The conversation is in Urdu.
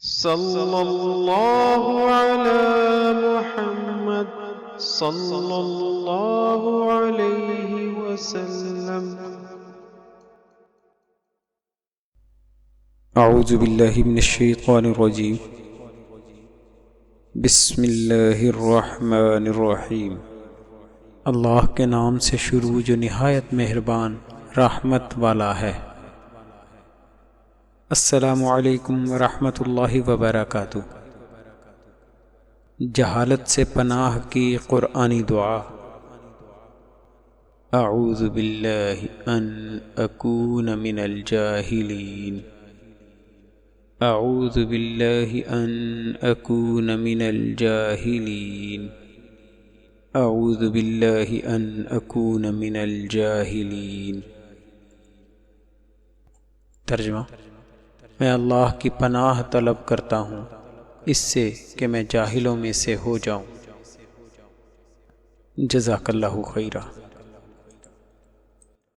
صلى الله على محمد صلى الله عليه وسلم. اعوذ باللہ من الشیطان الرجیم. بسم اللہ الرحمن الرحیم. اللہ کے نام سے شروع جو نہایت مہربان رحمت والا ہے. السلام علیکم ورحمۃ اللہ وبرکاتہ. جہالت سے پناہ کی قرآنی دعا. اعوذ باللہ ان اکون من الجاہلین. اعوذ باللہ ان اکون من الجاہلین. اعوذ باللہ ان اکون من الجاہلین. ترجمہ: میں اللہ کی پناہ طلب کرتا ہوں اس سے کہ میں جاہلوں میں سے ہو جاؤں. جزاک اللہ خیرا.